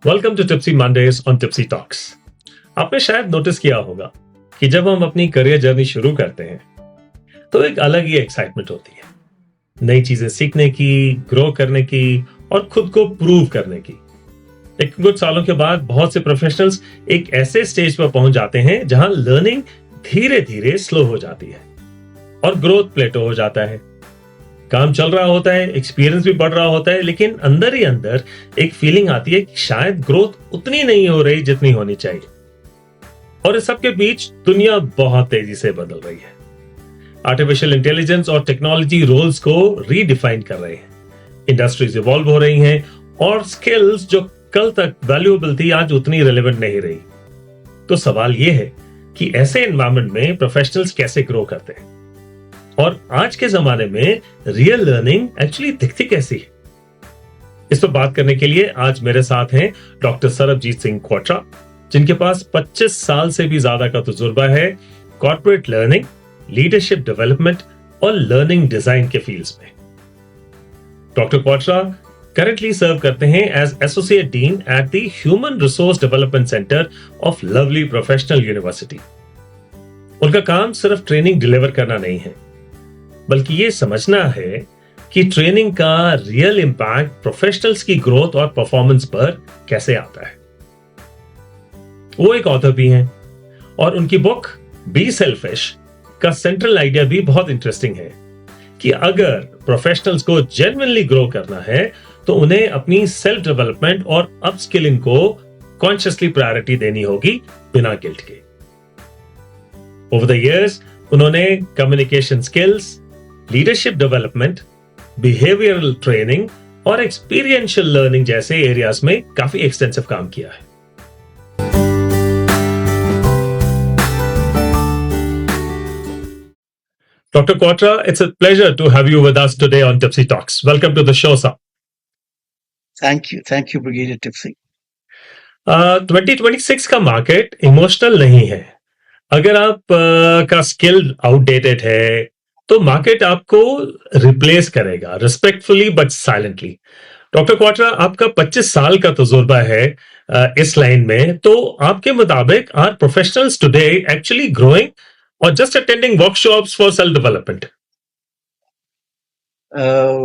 Welcome to Tipsy Mondays on Tipsy Talks. आपने शायद notice किया होगा कि जब हम अपनी करियर जर्नी शुरू करते हैं तो एक अलग ही एक्साइटमेंट होती है, नई चीजें सीखने की, ग्रो करने की और खुद को प्रूव करने की। लेकिन कुछ सालों के बाद बहुत से प्रोफेशनल्स एक ऐसे स्टेज पर पहुंच जाते हैं जहां लर्निंग धीरे धीरे स्लो हो जाती है और ग्रोथ प्लेटो हो जाता है। काम चल रहा होता है, एक्सपीरियंस भी बढ़ रहा होता है, लेकिन अंदर ही अंदर एक फीलिंग आती है कि शायद ग्रोथ उतनी नहीं हो रही जितनी होनी चाहिए। और इस सब के बीच दुनिया बहुत तेजी से बदल रही है। आर्टिफिशियल इंटेलिजेंस और टेक्नोलॉजी रोल्स को रीडिफाइन कर रहे हैं, इंडस्ट्रीज इवॉल्व हो रही हैं और स्किल्स जो कल तक वैल्यूएबल थी आज उतनी रिलेवेंट नहीं रही। तो सवाल यह है कि ऐसे एनवायरनमेंट में प्रोफेशनल्स कैसे ग्रो करते हैं और आज के जमाने में रियल लर्निंग एक्चुअली दिखती कैसी है। इस पर बात करने के लिए आज मेरे साथ हैं डॉक्टर सरबजीत सिंह क्वाट्रा, जिनके पास 25 साल से भी ज्यादा का तजुर्बा है कॉर्पोरेट लर्निंग, लीडरशिप डेवलपमेंट और लर्निंग डिजाइन के फील्ड्स में। डॉक्टर क्वाट्रा करंटली सर्व करते हैं as associate dean at the human resource development centre of Lovely Professional University. उनका काम सिर्फ ट्रेनिंग डिलीवर करना नहीं है, बल्कि ये समझना है कि ट्रेनिंग का रियल इंपैक्ट प्रोफेशनल्स की ग्रोथ और परफॉर्मेंस पर कैसे आता है। वो एक ऑथर भी हैं और उनकी बुक बी सेल्फिश का सेंट्रल आइडिया भी बहुत इंटरेस्टिंग है कि अगर प्रोफेशनल्स को जेन्युइनली ग्रो करना है तो उन्हें अपनी सेल्फ डेवलपमेंट और अपस्किलिंग को कॉन्शियसली प्रायोरिटी देनी होगी बिना गिल्ट के। ओवर द इयर्स उन्होंने communication skills, leadership development, behavioural training और एक्सपीरियंशियल लर्निंग जैसे एरियाज में काफी एक्सटेंसिव काम किया है। Dr. Quatra, it's a pleasure to have you with us today on Tipsy Talks. Welcome to the show, sir. Thank you, Brigadier Tipsy. 2026 का market emotional नहीं है। अगर आप का स्किल आउटडेटेड है तो मार्केट आपको रिप्लेस करेगा, रिस्पेक्टफुली बट साइलेंटली। डॉक्टर क्वाट्रा, आपका 25 साल का तजुर्बा है इस लाइन में, तो आपके मुताबिक are professionals today actually growing और just attending workshops for self development?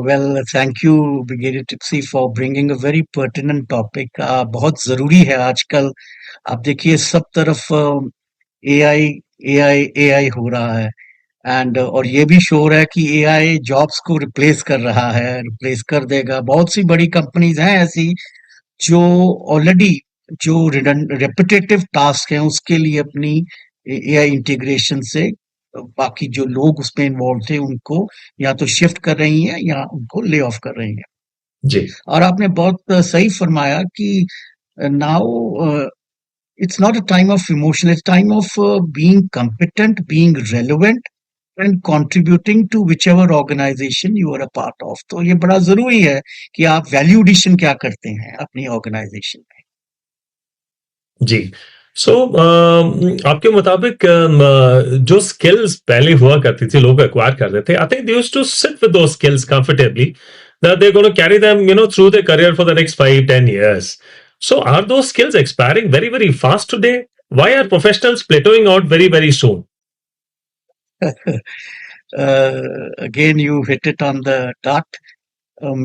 Well, thank you, Brigadier Tipsy, for bringing a very pertinent topic. बहुत जरूरी है आजकल। आप देखिए सब तरफ AI हो रहा है और ये भी श्योर है कि AI जॉब्स को रिप्लेस कर रहा है, रिप्लेस कर देगा। बहुत सी बड़ी कंपनीज हैं ऐसी जो ऑलरेडी जो रेपिटेटिव टास्क हैं उसके लिए अपनी AI इंटीग्रेशन से बाकी जो लोग उसमें इन्वॉल्व थे उनको या तो शिफ्ट कर रही हैं या उनको ले ऑफ कर रही हैं जी। और आपने बहुत सही फरमाया कि now it's not a time of emotion, it's time of being competent, being relevant and contributing to whichever organization you are a part of. तो ये बड़ा जरूरी है कि आप वैल्यू एडिशन क्या करते हैं अपनी ऑर्गेनाइजेशन में। जी। सो आपके मुताबिक जो स्किल्स पहले हुआ करती थी, लोग एक्वायर करते थे, I think they used to sit with those skills comfortably, that they're going to carry them, through their career for the next 5-10 years. So are those skills expiring very, very fast today? Why are professionals plateauing out very, very soon? Again, you hit it on the dot.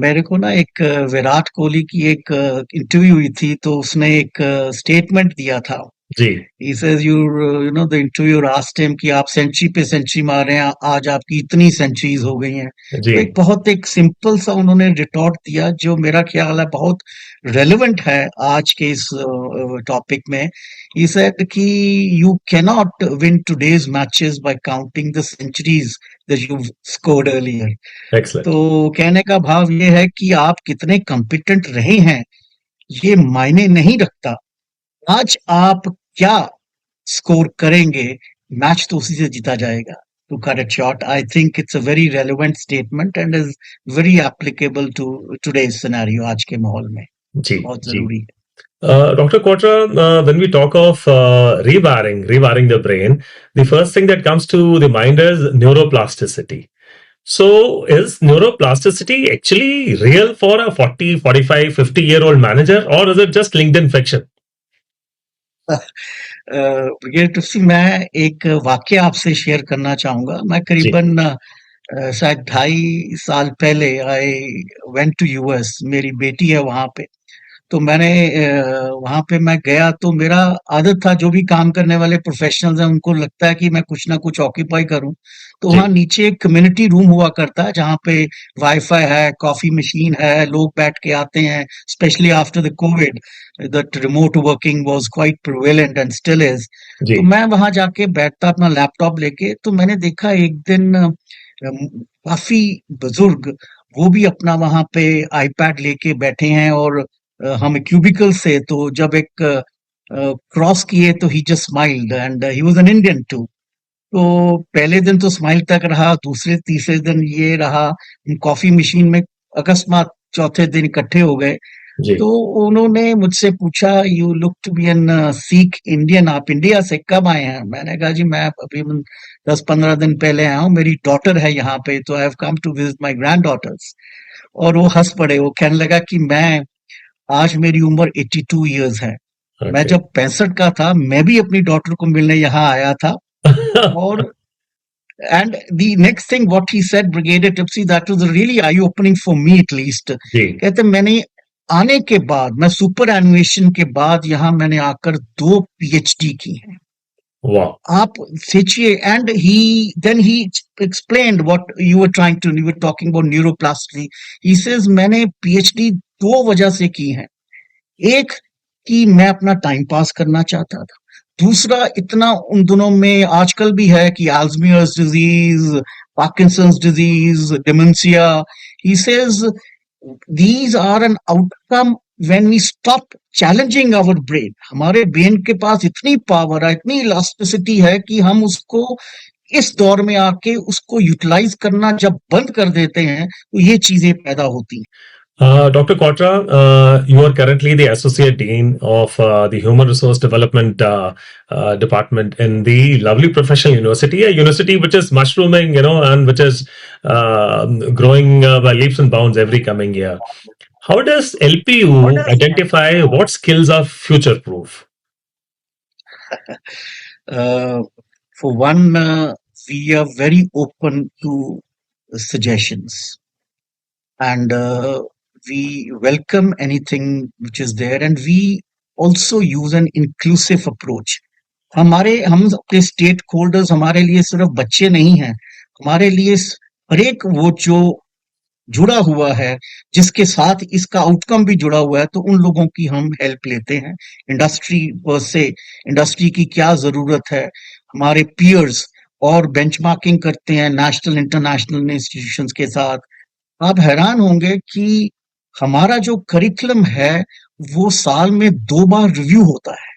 मेरे को ना एक विराट कोहली की एक interview हुई थी तो उसने एक स्टेटमेंट दिया था। जी। He says the interviewer asked him कि आप सेंचुरी पे सेंचुरी मार रहे हैं, आज आपकी इतनी सेंचुरीज हो गई हैं। तो एक सिंपल सा उन्होंने रिटॉर्ट दिया जो मेरा ख्याल है बहुत रेलेवेंट है आज के इस टॉपिक में। He said कि you cannot win today's matches by counting the centuries that you've scored earlier. Excellent. तो कहने का भाव ये है कि आप कितने कॉम्पिटेंट रहे हैं ये मायने नहीं रखता, आज आप क्या स्कोर करेंगे, मैच तो उसी से जीता जाएगा। To cut it short, I think it's a very relevant statement and is very applicable to today's scenario, आज के माहौल में। जी, बहुत जरूरी है। Dr. Quatra, when we talk of rewiring the brain, the first thing that comes to the mind is neuroplasticity. So is neuroplasticity actually real for a 40, 45, 50-year-old manager, or is it just LinkedIn fiction? ये Tucci मैं एक वाक्य आपसे share करना चाहूंगा। मैं जी, करीबन शायद 2.5 साल पहले आई वेंट टू यूएस। मेरी बेटी है वहां पे। तो मैंने वहाँ पे मैं गया तो मेरा आदत था जो भी काम करने वाले प्रोफेशनल्स हैं उनको लगता है कि मैं कुछ ना कुछ ऑक्यूपाई करूँ। तो जी, वहाँ नीचे एक कम्युनिटी रूम हुआ करता है जहाँ पे वाई-फाई है, कॉफ़ी मशीन है, लोग बैठ के आते हैं, specially after the covid that remote working was quite prevalent and still is. जी, तो मैं वहाँ जाके बैठता अपना लैपटॉप लेके, तो मैंने देखा एक दिन काफ़ी बुजुर्ग वो भी अपना वहाँ पे आईपैड लेके बैठे हैं और हम क्यूबिकल से तो जब एक क्रॉस किए तो he just smiled and he was an Indian too. तो पहले दिन तो स्माइल तक रहा, दूसरे तीसरे दिन ये रहा। कॉफी मशीन में अकस्मात चौथे दिन इकट्ठे हो गए। जी, तो उन्होंने मुझसे पूछा, you look to be an Sikh Indian, आप इंडिया से कब आए हैं? मैंने कहा जी मैं अभी 10-15 दिन पहले आया हूँ, मेरी डॉटर है यहाँ पे, तो I have come to visit my granddaughters. और वो हंस पड़े, वो कहने लगा कि मैं आज मेरी उम्र 82 इयर्स है। मैं okay. जब 65 का था, मैं भी अपनी डॉटर को मिलने यहाँ आया था। और and the next thing what he said brigadier tipsy, that was really eye opening for me at least. जी, कहते मैंने आने के बाद, मैं सुपर एनुएशन के बाद यहाँ मैंने आकर 2 PhD की हैं। wow, आप सोचिए। And he explained what you were trying to, you were talking about neuroplasticity. He says मैंने पीएचडी 2 वजह से की है। एक, कि मैं अपना टाइम पास करना चाहता था। दूसरा, इतना उन दोनों में आजकल भी है कि Alzheimer's disease, Parkinson's disease, dementia. He says these are an outcome when we stop challenging our brain। हमारे ब्रेन के पास इतनी पावर है, इतनी इलास्टिसिटी है कि हम उसको इस दौर में आके उसको यूटिलाइज करना जब बंद कर देते हैं तो ये चीजें पैदा होती हैं। Dr. Quatra, you are currently the Associate Dean of the Human Resource Development Department in the lovely professional university, a university which is mushrooming, and which is growing by leaps and bounds every coming year. How does LPU identify what skills are future proof? Uh, for one, we are very open to suggestions, and we welcome anything which is there, and we also use an inclusive approach। हम अपने stake holders हमारे लिए सिर्फ बच्चे नहीं हैं, हमारे लिए हर एक वो जो जुड़ा हुआ है, जिसके साथ इसका आउटकम भी जुड़ा हुआ है, तो उन लोगों की हम हेल्प लेते हैं। इंडस्ट्री से, इंडस्ट्री की क्या जरूरत है, हमारे पीयर्स और बेंचमार्किंग करते हैं नेशनल इंटरनेशनल इंस्टीट्यूशंस के साथ। आप हैरान होंगे कि हमारा जो करिकुलम है वो साल में 2 बार रिव्यू होता है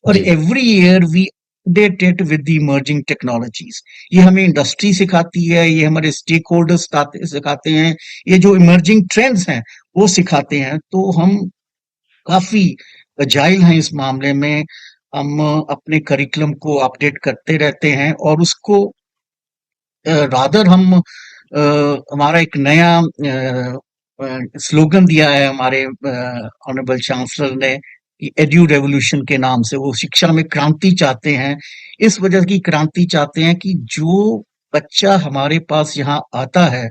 और जी, every year we update it with the emerging technologies. ये हमें इंडस्ट्री सिखाती है, ये हमारे स्टेक होल्डर्स सिखाते हैं, ये जो इमर्जिंग ट्रेंड्स हैं वो सिखाते हैं। तो हम काफी अजाइल हैं इस मामले में। हम अपने करिकुलम को अपडेट करते रहते हैं और उसको रादर हम हमारा एक नया स्लोगन दिया है हमारे ऑनरेबल चांसलर ने, एड्यू रेवोल्यूशन के नाम से। वो शिक्षा में क्रांति चाहते हैं, इस वजह की क्रांति चाहते हैं कि जो बच्चा हमारे पास यहाँ आता है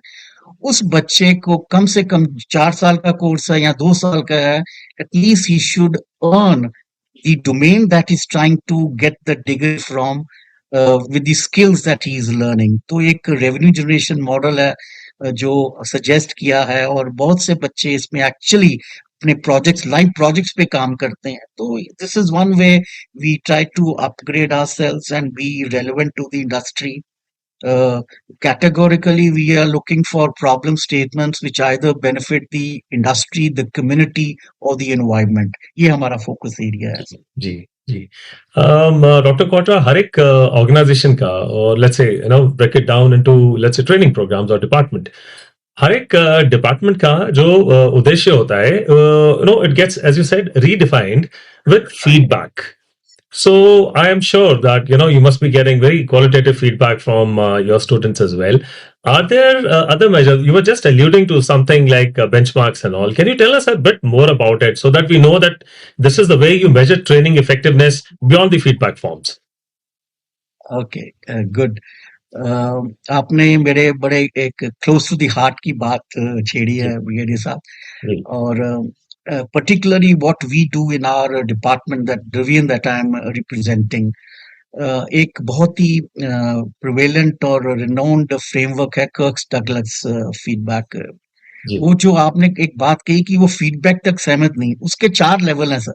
उस बच्चे को कम से कम 4 साल का कोर्स है या 2 साल का है, at least he should earn the domain that is trying to get the degree from with the skills that he is learning। तो एक रेवेन्यू जनरेशन मॉडल है जो सजेस्ट किया है और बहुत से बच्चे इसमें एक्चुअली अपने प्रोजेक्ट्स, लाइव प्रोजेक्ट्स पे काम करते हैं। तो this is one way we try to upgrade ourselves and be relevant to the industry. Categorically, we are looking for problem statements which either benefit the industry, the community, or the environment। ये हमारा focus area है। जी, जी। Doctor क्वाट्रा, हर एक organisation का, और let's say break it down into let's say training programmes और department, हर एक department का जो उद्देश्य होता है, it gets as you said redefined with feedback. So I am sure that you must be getting very qualitative feedback from your students as well. Are there other measures? You were just alluding to something like benchmarks and all. Can you tell us a bit more about it so that we know that this is the way you measure training effectiveness beyond the feedback forms? Okay, good. आपने मेरे बड़े एक close to the heart की बात छेड़ी जी, है brigadier साहब। जी, और particularly what we do in our department, that division that I am representing, एक बहुत ही प्रिवेलेंट और रिनाउंड फ्रेमवर्क है कर्क्स डगलस फीडबैक। जी, वो जो आपने एक बात कही कि वो फीडबैक तक सहमत नहीं, उसके 4 लेवल हैं सर।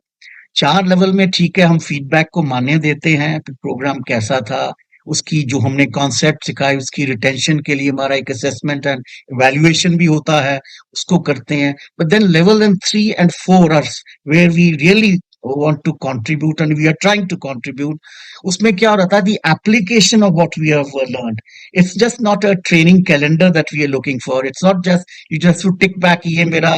4 लेवल में ठीक है, हम फीडबैक को मान्य देते हैं, प्रोग्राम कैसा था, उसकी जो हमने कॉन्सेप्ट सिखाए, उसकी रिटेंशन के लिए हमारा एक असेसमेंट एंड इवैल्यूएशन भी होता है, उसको करते हैं। But then level in 3 and 4 are where we really want to contribute and we are trying to contribute। उसमें क्या हो रहा था, the application of what we have learned, it's just not a training calendar that we are looking for, it's not just you just to tick back ये मेरा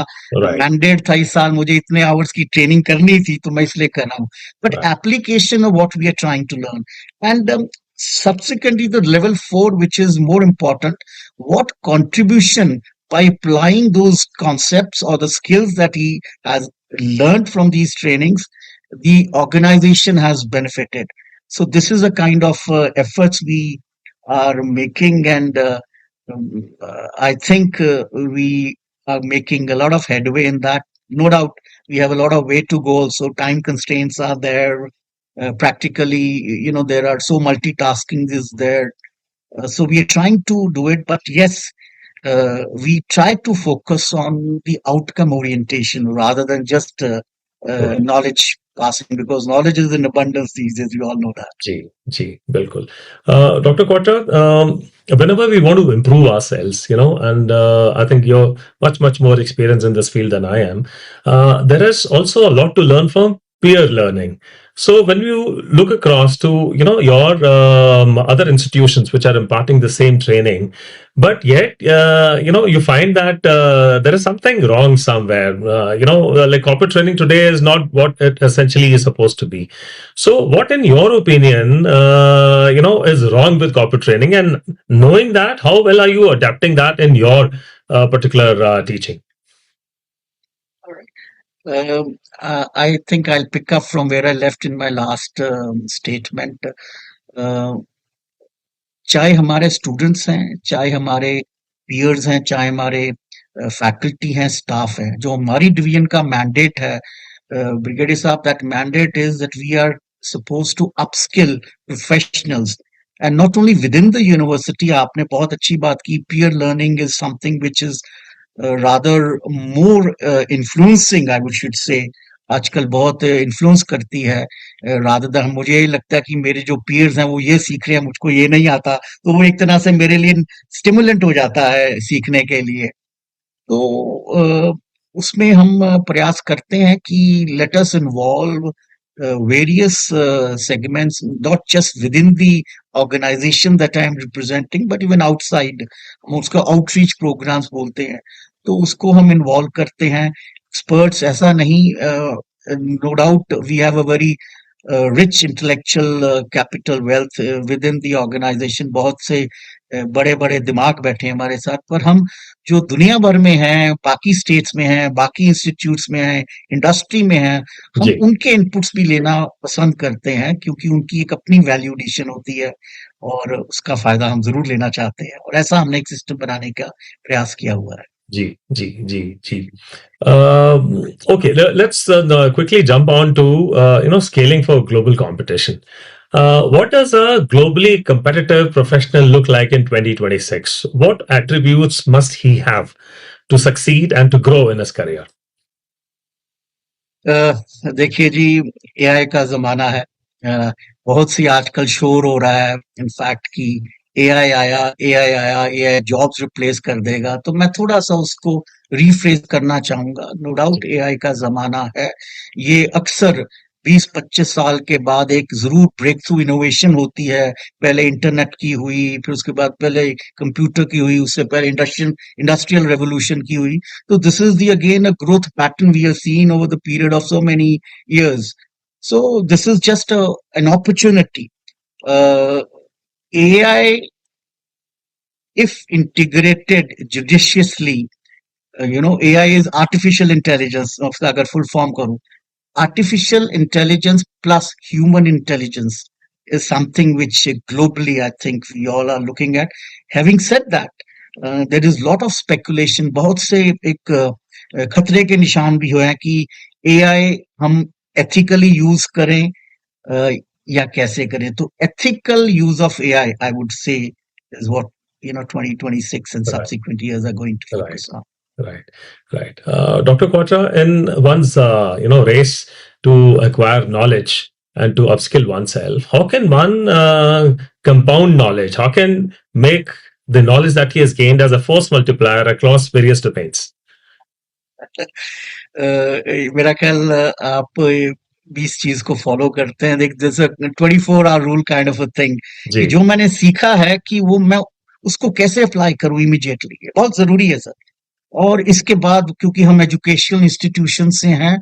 right, mandate था, इस साल मुझे इतने आवर्स की ट्रेनिंग करनी थी तो मैं इसलिए कर रहा हूँ। But right. Application of what we are trying to learn and subsequently the level 4, which is more important, what contribution by applying those concepts or the skills that he has learned from these trainings the organization has benefited। So this is a kind of efforts we are making, and I think we are making a lot of headway in that. No doubt, we have a lot of way to go. So time constraints are there. Practically, there are so multitasking is there. So we are trying to do it, but yes, we try to focus on the outcome orientation rather than just knowledge passing, because knowledge is in abundance these days. We all know that. जी, जी, बिल्कुल। Dr. Quatra, whenever we want to improve ourselves, and I think you're much, much more experienced in this field than I am, there is also a lot to learn from peer learning. So when you look across to, your other institutions which are imparting the same training, but yet, you find that there is something wrong somewhere. Like corporate training today is not what it essentially is supposed to be. So, what, in your opinion, is wrong with corporate training? And knowing that, how well are you adapting that in your particular teaching? All right. I think I'll pick up from where I left in my last statement. Uh, चाहे हमारे students हैं, चाहे हमारे peers हैं, चाहे हमारे faculty हैं, staff है, जो हमारी डिवीजन का मैंडेट है ब्रिगेडियर साहब, that mandate is that we are suppose to upskill professionals and not only within the university. आपने बहुत अच्छी बात की, peer learning is something which is rather more influencing, I should say आजकल बहुत influence करती है। रादर देन मुझे यही लगता है कि मेरे जो पीयर्स हैं वो ये सीख रहे हैं, मुझको ये नहीं आता, तो वो एक तरह से मेरे लिए स्टिमुलेंट हो जाता है सीखने के लिए। तो उसमें हम प्रयास करते हैं कि let us involve various segments, not just within the organization that I am representing, but even outside। हम उसको आउटरीच प्रोग्राम्स बोलते हैं, तो उसको हम इन्वॉल्व करते हैं। एक्सपर्ट्स ऐसा नहीं, no doubt we have a very rich intellectual capital wealth within the organisation, बहुत से बड़े बड़े दिमाग बैठे हैं हमारे साथ, पर हम जो दुनिया भर में हैं, बाकी स्टेट्स में हैं, बाकी इंस्टीट्यूट्स में हैं, इंडस्ट्री में हैं, हम जी, उनके इनपुट्स भी लेना पसंद करते हैं, क्योंकि उनकी एक अपनी वैल्यू एडिशन होती है और उसका फायदा हम जरूर लेना चाहते हैं, और ऐसा हमने एक सिस्टम बनाने का प्रयास किया हुआ है। G, G, G, G. Okay, let's quickly jump on to scaling for global competition. What does a globally competitive professional look like in 2026? What attributes must he have to succeed and to grow in his career? देखिए जी, AI का जमाना है। बहुत सी आजकल शोर हो रहा है इनफैक्ट कि एआई जॉब्स रिप्लेस कर देगा, तो मैं थोड़ा सा उसको रीफ्रेज करना चाहूंगा। नो डाउट एआई का जमाना है, ये अक्सर 20-25 साल के बाद एक जरूर ब्रेक थ्रू इनोवेशन होती है। पहले इंटरनेट की हुई, फिर उसके बाद पहले कंप्यूटर की हुई, उससे पहले इंडस्ट्रियल रेवोल्यूशन की हुई। So this is the again a growth pattern we have seen over the period of so many years. So this is just an opportunity. AI if integrated judiciously, AI is artificial intelligence, अगर full form करूं, artificial intelligence plus human intelligence is something which globally I think we all are looking at. Having said that, there is lot of speculation. बहुत से एक खतरे के निशान भी हुए हैं कि AI हम ethically use करें या कैसे करें. तो ethical use of AI, I would say, is what 2026 and Right, subsequent years are going to right, focus on. right, right. Dr. Quatra, in one's race to acquire knowledge and to upskill oneself, how can one compound knowledge? How can make the knowledge that he has gained as a force multiplier across various domains? मेरा ख्याल आप भी इस चीज को follow करते हैं. देख, जैसे 24 hour rule kind of a thing, कि जी, जो मैंने सीखा है कि वो मैं उसको कैसे अप्लाई करूं इमीडिएटली, बहुत जरूरी है सर. और इसके बाद क्योंकि हम एजुकेशनल इंस्टीट्यूशन से हैं,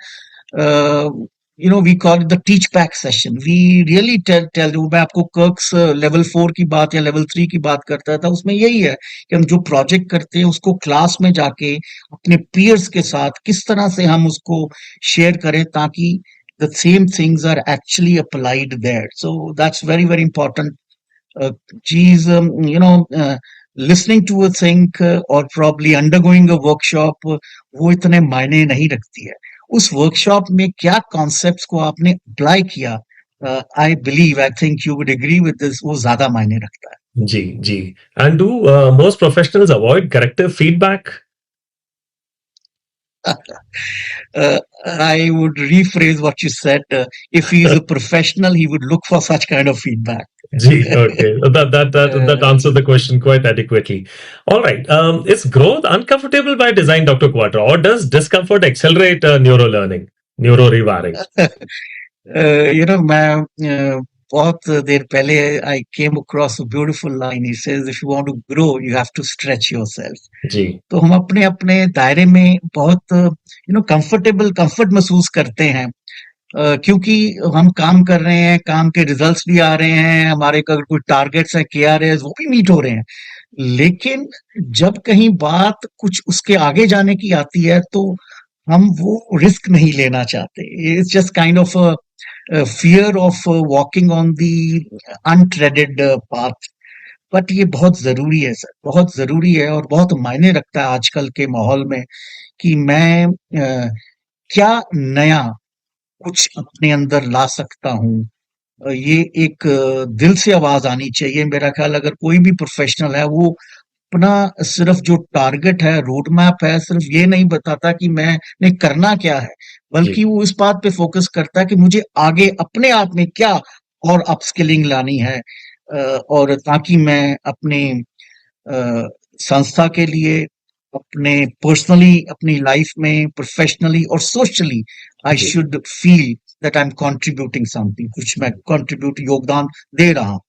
we call the teach back session. We really tell you. मैं आपको कर्क्स लेवल 4 की बात या लेवल 3 की बात करता था, उसमें यही है कि हम जो प्रोजेक्ट करते हैं उसको क्लास में जाके अपने पीयर्स के साथ किस तरह से हम उसको शेयर करें ताकि the same things are actually applied there. So that's very, very important. Geez, listening to a thing or probably undergoing a workshop, वो इतने मायने नहीं रखती है. उस वर्कशॉप में क्या कॉन्सेप्ट्स को आपने अप्लाई किया, I believe, I think you would agree with this, वो ज्यादा मायने रखता जी, जी. And do most professionals avoid corrective feedback? है. I would rephrase what you said. If he is a professional, he would look for such kind of feedback. Gee, okay. That answers the question quite adequately. All right. Is growth uncomfortable by design, Dr. Quatra, or does discomfort accelerate neuro learning, neuro rewiring? मैं बहुत देर पहले I came across a beautiful line. He says if you want to grow you have to stretch yourself. जी, तो हम अपने अपने दायरे में बहुत कंफर्ट महसूस करते हैं, क्योंकि हम काम कर रहे हैं, काम के रिजल्ट्स भी आ रहे हैं, हमारे अगर कोई टारगेट्स हैं, केआरएस, वो भी मीट हो रहे हैं. लेकिन जब कहीं बात कुछ उसके आगे जाने की आती है तो हम वो रिस्क नहीं लेना चाहते. It's just kind of fear of walking on the untreaded path. But ये बहुत जरूरी है सर, बहुत जरूरी है और बहुत मायने रखता है आजकल के माहौल में कि मैं क्या नया कुछ अपने अंदर ला सकता हूँ. ये एक दिल से आवाज आनी चाहिए. मेरा ख्याल अगर कोई भी प्रोफेशनल है वो अपना सिर्फ जो टारगेट है, रोड मैप है, सिर्फ ये नहीं बताता कि मैंने करना क्या है, जी, बल्कि वो इस बात पे फोकस करता है कि मुझे आगे अपने आप में क्या और अपस्किलिंग लानी है, और ताकि मैं अपने संस्था के लिए, अपने पर्सनली, अपनी लाइफ में, प्रोफेशनली और सोशली आई जी. Should feel that I am contributing something, कुछ मैं कंट्रीब्यूट योगदान दे रहा हूँ.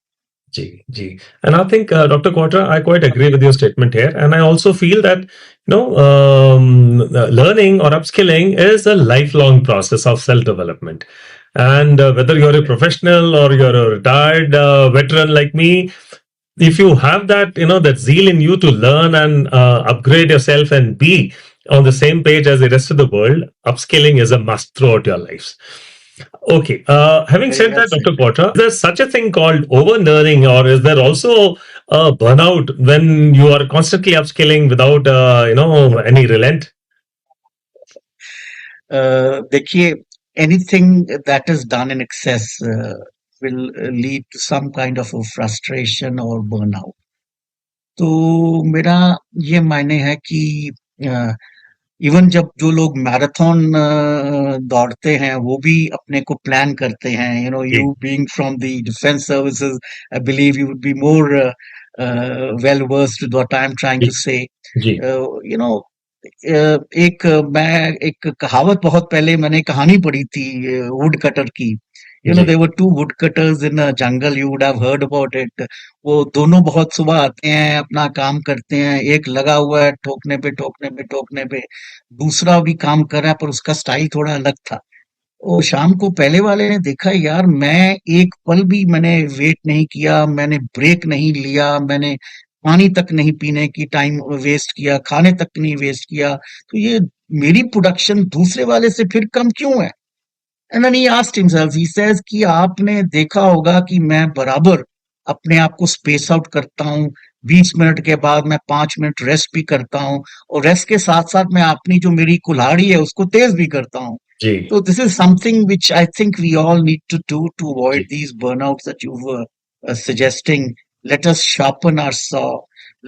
G, G. And I think, Dr. Quatra, I quite agree with your statement here. And I also feel that, learning or upskilling is a lifelong process of self development. And whether you're a professional or you're a retired veteran like me, if you have that, that zeal in you to learn and upgrade yourself and be on the same page as the rest of the world, upskilling is a must throughout your lives. Okay. Having Very said well that, said. Dr. Quatra, is there such a thing called over-learning, or is there also a burnout when you are constantly upskilling without, any relent? देखिए, anything that is done in excess will lead to some kind of a frustration or burnout. तो मेरा ये मायने है कि even जब जो लोग मैराथन दौड़ते हैं वो भी अपने को प्लान करते हैं. जी, you being from the defence services, I believe you would be more well versed what I am trying जी, टू से. जी, यू नो मैं एक कहावत बहुत पहले मैंने कहानी पढ़ी थी वुड कटर की. जी, there were two wood cutters in a jungle, you would have heard about it. वो दोनों बहुत सुबह आते हैं, अपना काम करते हैं, एक लगा हुआ है ठोकने पे ठोकने पे ठोकने पे, दूसरा भी काम कर रहा है पर उसका स्टाइल थोड़ा अलग था. वो शाम को पहले वाले ने देखा, यार मैं एक पल भी मैंने वेट नहीं किया, मैंने ब्रेक नहीं लिया, मैंने पानी तक नहीं पीने की टाइम वेस्ट किया, खाने तक नहीं वेस्ट किया, तो ये मेरी प्रोडक्शन दूसरे वाले से फिर कम क्यों है? And then he asked himself, he says कि आपने देखा होगा कि मैं बराबर अपने आप को स्पेस आउट करता हूँ, 20 मिनट के बाद मैं 5 मिनट रेस्ट भी करता हूँ, और रेस्ट के साथ साथ मैं अपनी जो मेरी कुल्हाड़ी है उसको तेज भी करता हूँ. जी So this is something which I think we all need to do to avoid ji these burnouts that you were suggesting. Let us sharpen our saw.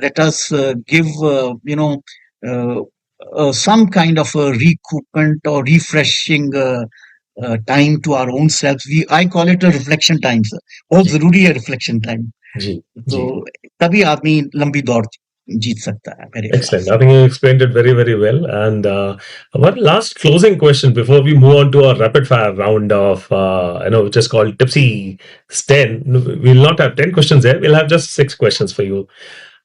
Let us give, uh, some kind of a recoupment or refreshing time to our own selves. I call it a reflection time, sir. बहुत जी जरूरी है reflection time. जी तो जी तभी आदमी लंबी दौड़ जीत सकता है मेरे ख्याल Excellent. से. I think you explained it very, very well. And one last closing question before we move on to our rapid fire round of, which is called Tipsy 10. We'll not have 10 questions there. We'll have just 6 questions for you.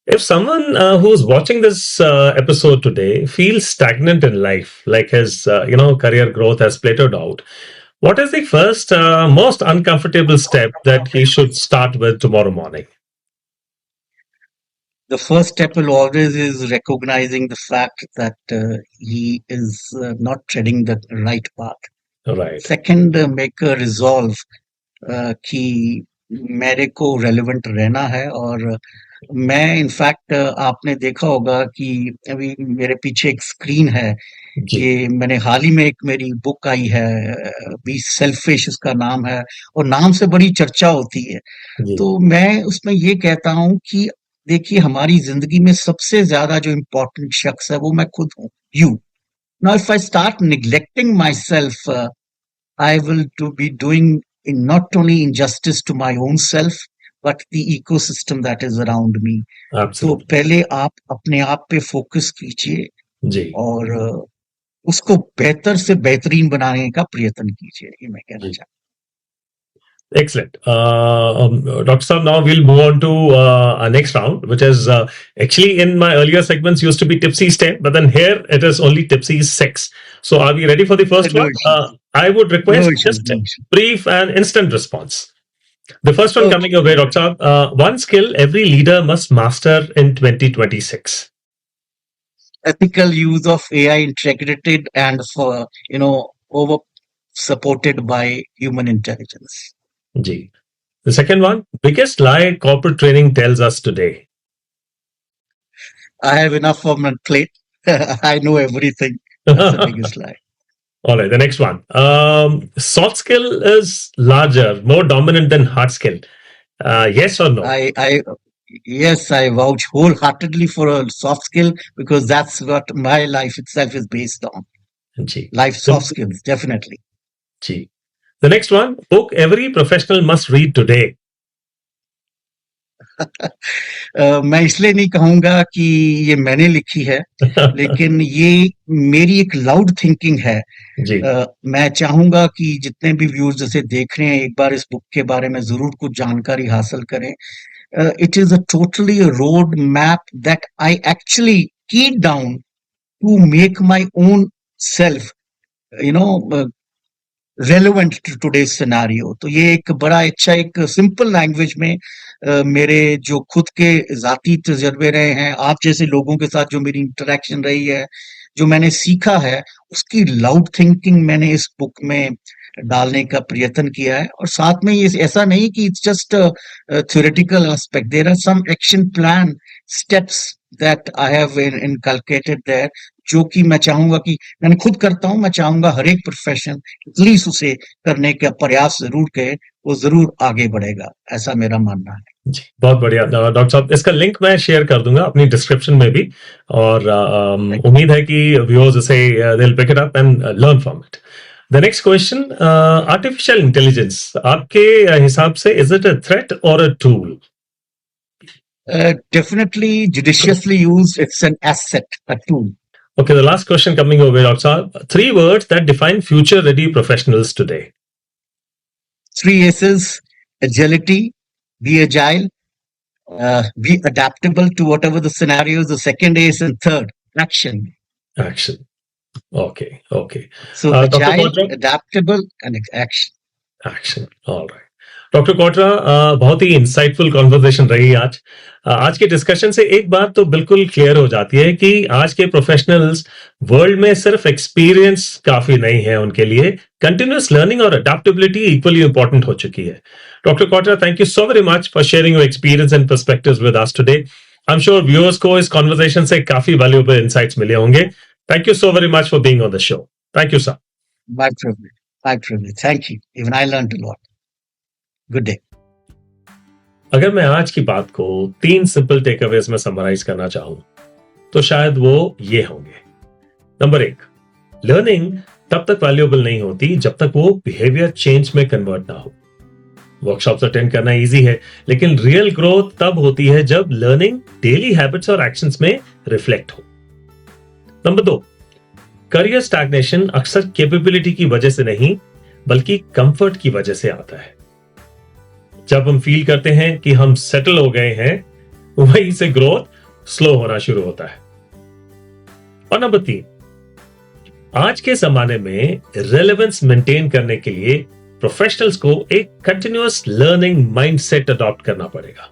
If someone who's watching this episode today feels stagnant in life, like his, career growth has plateaued out, what is the first, most uncomfortable step that he should start with tomorrow morning? The first step will always is recognizing the fact that he is not treading the right path. Right. Second, make a resolve कि मेरे को relevant रहना है. और मैं in fact आपने देखा होगा कि अभी मेरे पीछे एक स्क्रीन है, जी ये मैंने हाल ही में एक मेरी बुक आई है, बी सेल्फिश उसका नाम है, और नाम से बड़ी चर्चा होती है. जी तो मैं उसमें ये कहता हूँ कि देखिए, हमारी जिंदगी में सबसे ज्यादा जो इम्पोर्टेंट शख्स है वो मैं खुद हूँ, you. Now if I start neglecting myself, I will to be doing in not only injustice to my own self but the ecosystem that is around me. तो Absolutely. पहले आप अपने आप पे फोकस कीजिए, जी और उसको बेहतर से बेहतरीन बनाने का प्रयत्न कीजिए, ये मैं कहना जी चाहता Excellent. Dr. Saab, now we'll move on to our next round, which is actually in my earlier segments used to be Tipsy's 10, but then here it is only Tipsy's 6. So are we ready for the हूँ. first No one? issues. I would No request issues. just No a issues. brief and instant response. The first one coming Okay. your way, Dr. Saab. One skill every leader must master in 2026. Ethical use of AI integrated and for, over supported by human intelligence. G. The second one, biggest lie corporate training tells us today. I have enough on my plate. I know everything. That's the biggest lie. All right, the next one. Soft skill is larger, more dominant than hard skill. Yes or no? I yes, I vouch wholeheartedly for a soft skill because that's what my life itself is based on. G. Life soft The, skills, definitely. G. The next one. Book every professional must read today. मैं इसलिए नहीं कहूंगा कि ये मैंने लिखी है, लेकिन ये मेरी एक लाउड थिंकिंग है. जी मैं चाहूंगा कि जितने भी व्यूअर्स इसे देख रहे हैं एक बार इस बुक के बारे में जरूर कुछ जानकारी हासिल करें. It is a totally road map that I actually keep down to make my own self, you know relevant to today's scenario. तो ये एक बड़ा अच्छा, एक सिंपल लैंग्वेज में मेरे जो खुद के जाती तजर्बे रहे हैं, आप जैसे लोगों के साथ जो मेरी इंटरेक्शन रही है, जो मैंने सीखा है, उसकी लाउड थिंकिंग मैंने इस बुक में डालने का प्रयत्न किया है. और साथ में ये ऐसा नहीं कि it's just theoretical aspect, there are some action plan steps that I have inculcated there, जो कि मैं चाहूंगा कि मैंने खुद करता हूं. मैं चाहूंगा हर एक प्रोफेशन एटलीस्ट उसे करने का प्रयास जरूर करे, वो जरूर आगे बढ़ेगा, ऐसा मेरा मानना है. जी बहुत बढ़िया डॉक्टर साहब, इसका लिंक मैं शेयर कर दूंगा अपनी डिस्क्रिप्शन में भी, और उम्मीद है कि व्यूअर्स इसे they'll pick it up and learn from it. The next question, artificial intelligence आपके हिसाब से इज इट अ थ्रेट और a tool? Definitely judiciously used, it's an asset, a tool. Okay, the last question coming over, Dr. Saab. 3 words that define future ready professionals today. 3 S's: agility, be agile, be adaptable to whatever the scenarios. The second A is, and third, action. Action. Okay, okay. So Dr. agile, Quadra? adaptable, and action. Action. All right. Doctor Kotra, बहुत ही insightful conversation रही आज। आज के discussion से एक बात तो बिल्कुल क्लियर हो जाती है कि आज के प्रोफेशनल्स वर्ल्ड में सिर्फ एक्सपीरियंस काफी नहीं है, उनके लिए कंटिन्यूअस लर्निंग और अडेप्टेबिलिटी इक्वली इंपॉर्टेंट हो चुकी है। Doctor Kotra, thank you so very much for sharing your experience and perspectives with us today. I am sure viewers को इस कॉन्वर्सेशन से काफी वैल्यूएबल इनसाइट्स मिले होंगे। Thank you so very much for being on the show. Thank you sir. My privilege. My privilege. Thank you. Even I learned a lot. Good day. अगर मैं आज की बात को 3 सिंपल टेकअवेज में समराइज करना चाहूं तो शायद वो ये होंगे। नंबर 1, लर्निंग तब तक वैल्यूएबल नहीं होती जब तक वो बिहेवियर चेंज में कन्वर्ट ना हो। वर्कशॉप्स अटेंड करना इजी है, लेकिन रियल ग्रोथ तब होती है जब लर्निंग डेली हैबिट्स और एक्शंस में रिफ्लेक्ट हो। नंबर 2, करियर स्टैग्नेशन अक्सर कैपेबिलिटी की वजह से नहीं बल्कि कंफर्ट की वजह से आता है। जब हम फील करते हैं कि हम सेटल हो गए हैं, वहीं से ग्रोथ स्लो होना शुरू होता है। और नंबर 3, आज के जमाने में रेलेवेंस मेंटेन करने के लिए प्रोफेशनल्स को एक कंटिन्यूअस लर्निंग माइंडसेट अडॉप्ट करना पड़ेगा,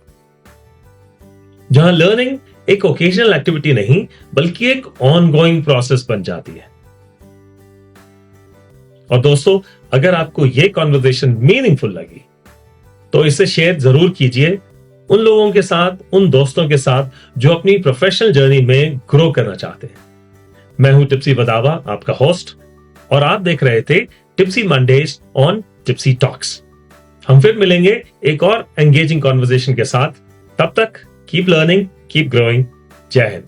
जहां लर्निंग एक ओकेजनल एक्टिविटी नहीं बल्कि एक ऑनगोइंग प्रोसेस बन जाती है। और दोस्तों, अगर आपको यह कॉन्वर्सेशन मीनिंगफुल लगी तो इसे शेयर जरूर कीजिए उन लोगों के साथ, उन दोस्तों के साथ जो अपनी प्रोफेशनल जर्नी में ग्रो करना चाहते हैं। मैं हूं टिप्सी वदावा, आपका होस्ट, और आप देख रहे थे tipsy Mondays on Tipsy talks. हम फिर मिलेंगे एक और एंगेजिंग कॉन्वर्सेशन के साथ। तब तक कीप लर्निंग, कीप ग्रोइंग। जय हिंद।